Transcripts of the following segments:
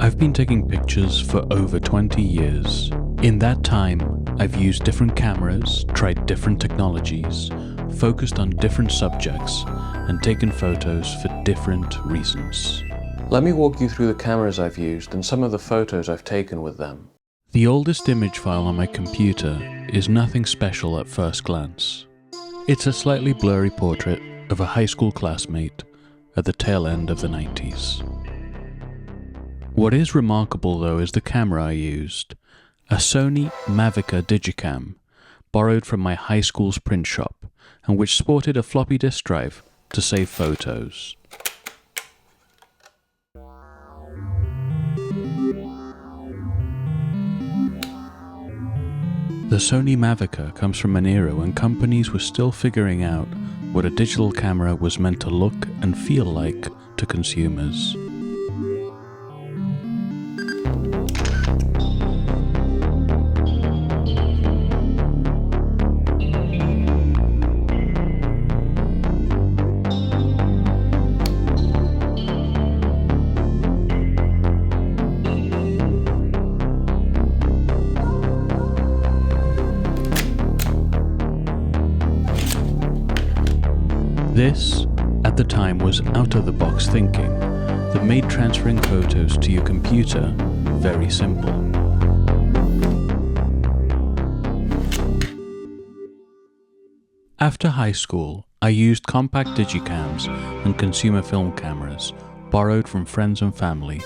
I've been taking pictures for over 20 years. In that time, I've used different cameras, tried different technologies, focused on different subjects, and taken photos for different reasons. Let me walk you through the cameras I've used and some of the photos I've taken with them. The oldest image file on my computer is nothing special at first glance. It's a slightly blurry portrait of a high school classmate at the tail end of the 90s. What is remarkable though is the camera I used, a Sony Mavica digicam, borrowed from my high school's print shop, and which sported a floppy disk drive to save photos. The Sony Mavica comes from an era when companies were still figuring out what a digital camera was meant to look and feel like to consumers. This, at the time, was out-of-the-box thinking that made transferring photos to your computer very simple. After high school, I used compact digicams and consumer film cameras, borrowed from friends and family,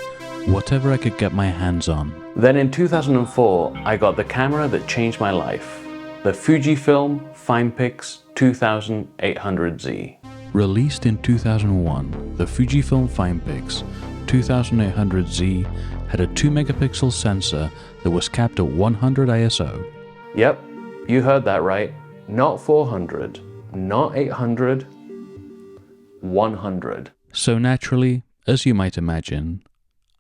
whatever I could get my hands on. Then in 2004, I got the camera that changed my life, the Fujifilm Finepix 2800Z. Released in 2001, the Fujifilm Finepix 2800Z had a 2-megapixel sensor that was capped at 100 ISO. Yep, you heard that right. Not 400, not 800, 100. So naturally, as you might imagine,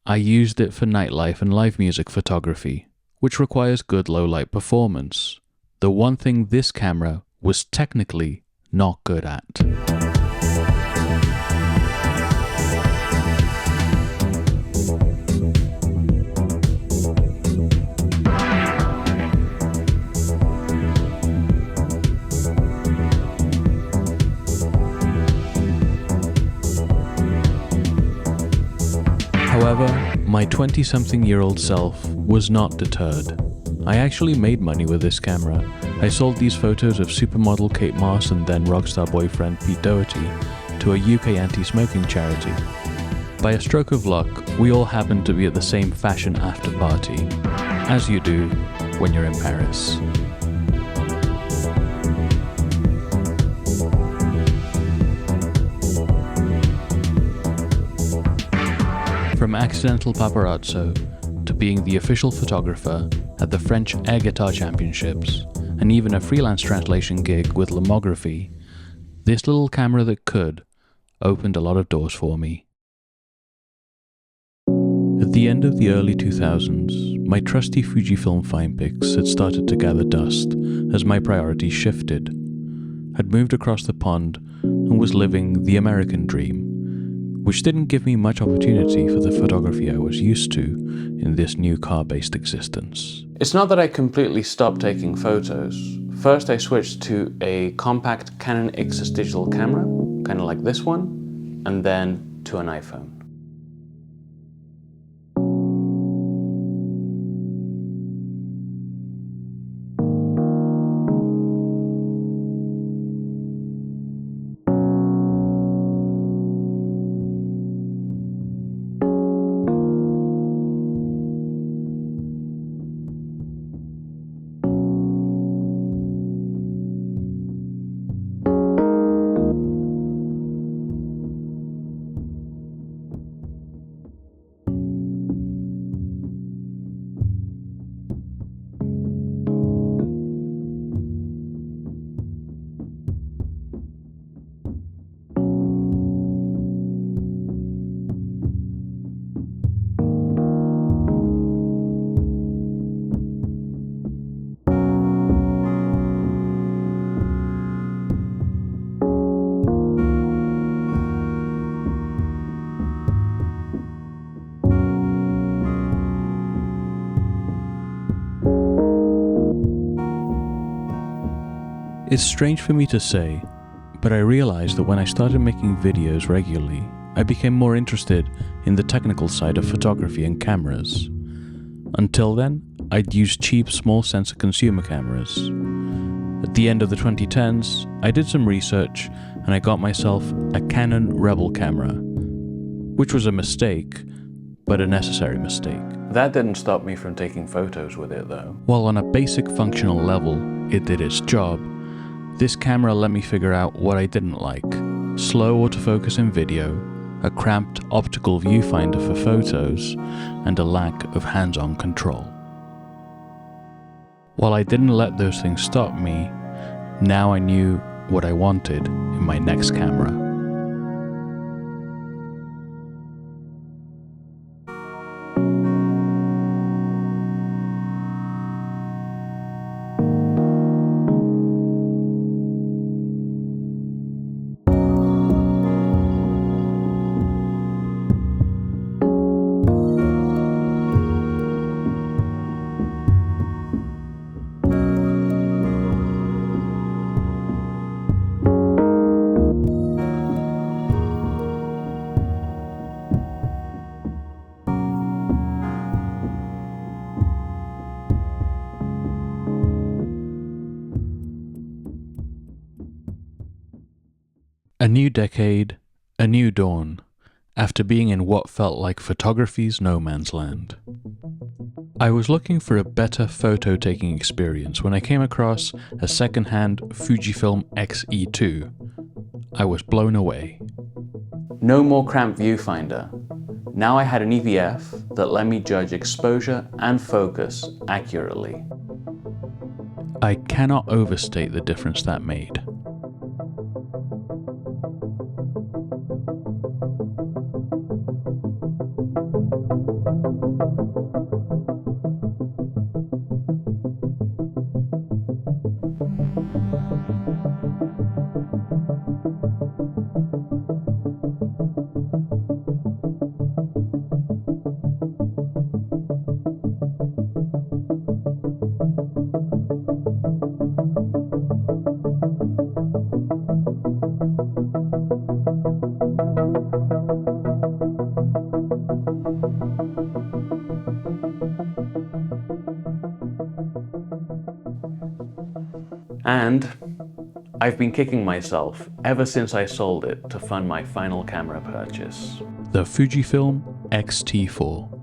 I used it for nightlife and live music photography, which requires good low-light performance. The one thing this camera was technically not good at. However, my 20-something-year-old self was not deterred. I actually made money with this camera. I sold these photos of supermodel Kate Moss and then rockstar boyfriend Pete Doherty to a UK anti-smoking charity. By a stroke of luck, we all happened to be at the same fashion after party, as you do when you're in Paris. From accidental paparazzo to being the official photographer at the French Air Guitar Championships, and even a freelance translation gig with Lomography, this little camera that could opened a lot of doors for me. At the end of the early 2000s, my trusty Fujifilm Finepix had started to gather dust as my priorities shifted. I'd moved across the pond and was living the American dream, which didn't give me much opportunity for the photography I was used to in this new car-based existence. It's not that I completely stopped taking photos. First I switched to a compact Canon Ixus digital camera, kind of like this one, and then to an iPhone. It's strange for me to say, but I realized that when I started making videos regularly, I became more interested in the technical side of photography and cameras. Until then, I'd used cheap small sensor consumer cameras. At the end of the 2010s, I did some research and I got myself a Canon Rebel camera, which was a mistake, but a necessary mistake. That didn't stop me from taking photos with it though. While on a basic functional level, it did its job, this camera let me figure out what I didn't like: slow autofocus in video, a cramped optical viewfinder for photos, and a lack of hands-on control. While I didn't let those things stop me, now I knew what I wanted in my next camera. A new decade, a new dawn, after being in what felt like photography's no man's land. I was looking for a better photo-taking experience when I came across a second-hand Fujifilm X-E2. I was blown away. No more cramped viewfinder. Now I had an EVF that let me judge exposure and focus accurately. I cannot overstate the difference that made. And I've been kicking myself ever since I sold it to fund my final camera purchase. The Fujifilm X-T4.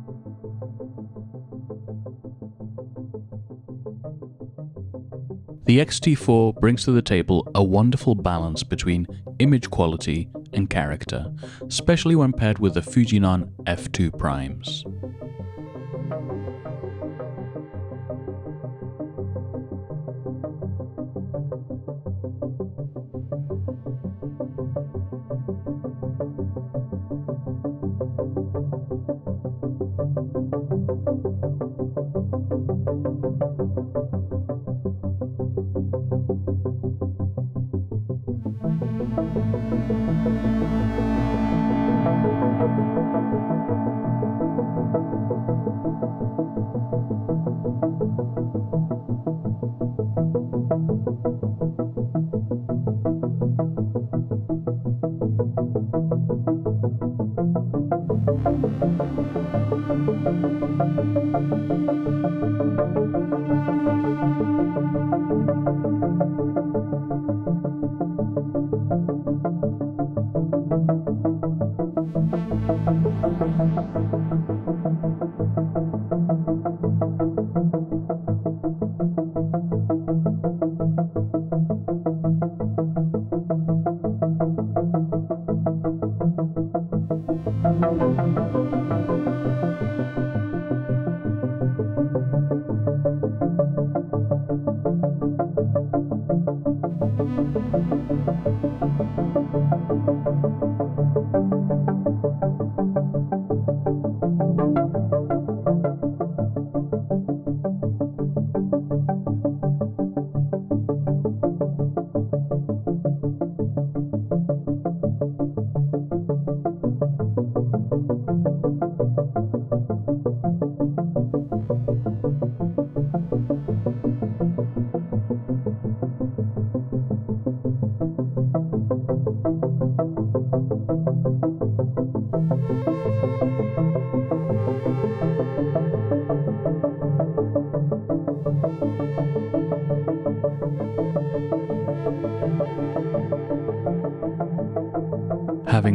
The X-T4 brings to the table a wonderful balance between image quality and character, especially when paired with the Fujinon f2 primes.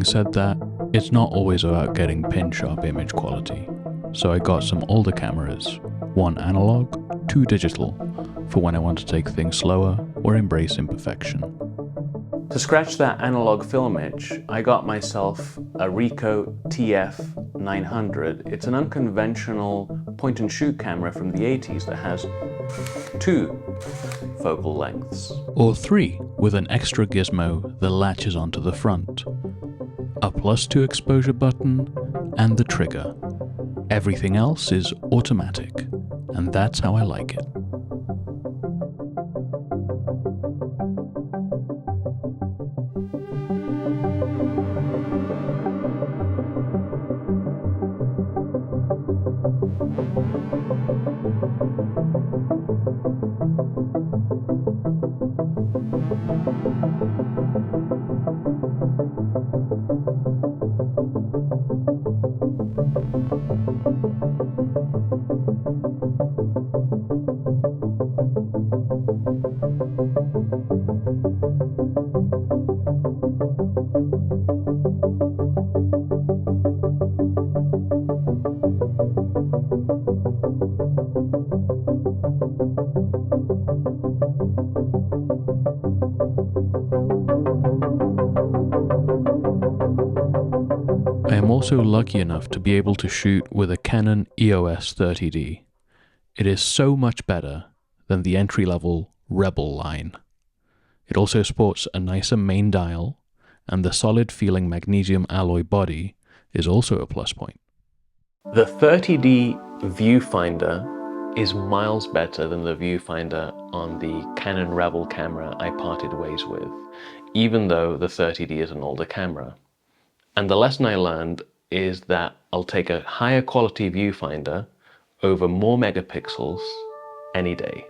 Having said that, it's not always about getting pin-sharp image quality, so I got some older cameras, one analog, two digital, for when I want to take things slower or embrace imperfection. To scratch that analog film itch, I got myself a Ricoh TF-900. It's an unconventional point-and-shoot camera from the 80s that has two focal lengths. Or three, with an extra gizmo that latches onto the front. A +2 exposure button and the trigger. Everything else is automatic, and that's how I like it. I am also lucky enough to be able to shoot with a Canon EOS 30D. It is so much better than the entry-level Rebel line. It also sports a nicer main dial, and the solid-feeling magnesium alloy body is also a plus point. The 30D viewfinder is miles better than the viewfinder on the Canon Rebel camera I parted ways with, even though the 30D is an older camera. And the lesson I learned is that I'll take a higher quality viewfinder over more megapixels any day.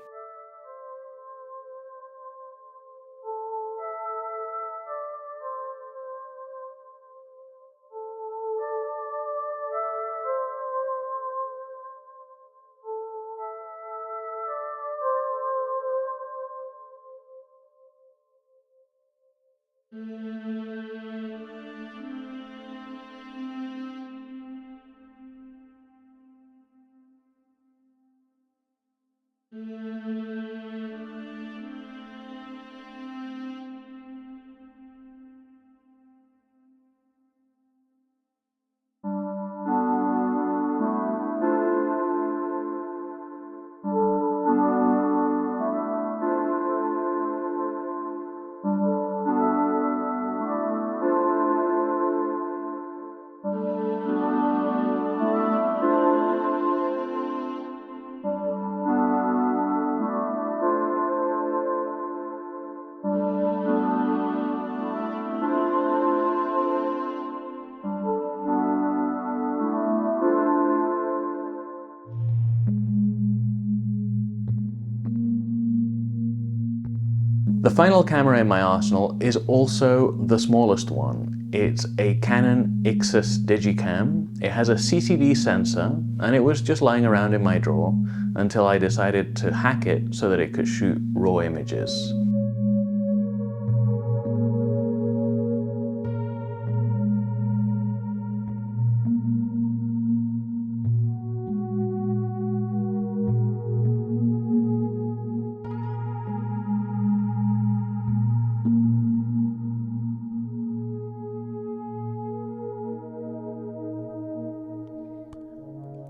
The final camera in my arsenal is also the smallest one. It's a Canon Ixus digicam. It has a CCD sensor, and it was just lying around in my drawer until I decided to hack it so that it could shoot raw images.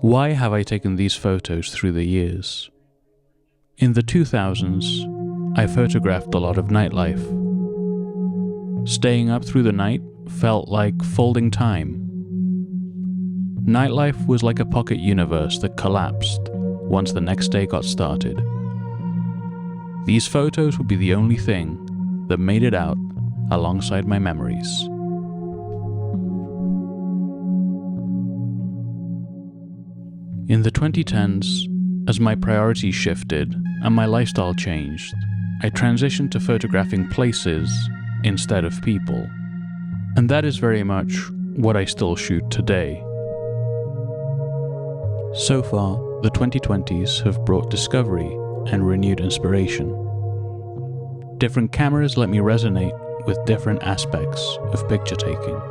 Why have I taken these photos through the years? In the 2000s, I photographed a lot of nightlife. Staying up through the night felt like folding time. Nightlife was like a pocket universe that collapsed once the next day got started. These photos would be the only thing that made it out alongside my memories. In the 2010s, as my priorities shifted and my lifestyle changed, I transitioned to photographing places instead of people. And that is very much what I still shoot today. So far, the 2020s have brought discovery and renewed inspiration. Different cameras let me resonate with different aspects of picture taking.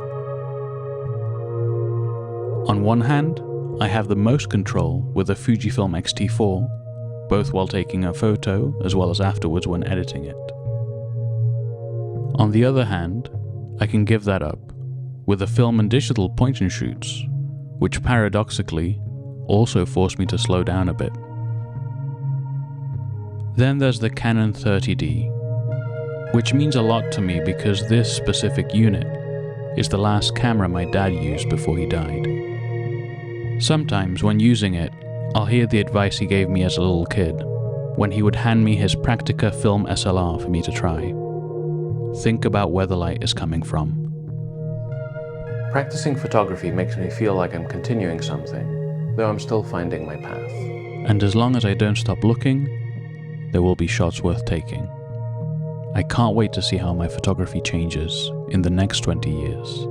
On one hand, I have the most control with the Fujifilm X-T4, both while taking a photo as well as afterwards when editing it. On the other hand, I can give that up with the film and digital point and shoots, which paradoxically also force me to slow down a bit. Then there's the Canon 30D, which means a lot to me because this specific unit is the last camera my dad used before he died. Sometimes when using it, I'll hear the advice he gave me as a little kid, when he would hand me his Praktica film SLR for me to try. Think about where the light is coming from. Practicing photography makes me feel like I'm continuing something, though I'm still finding my path. And as long as I don't stop looking, there will be shots worth taking. I can't wait to see how my photography changes in the next 20 years.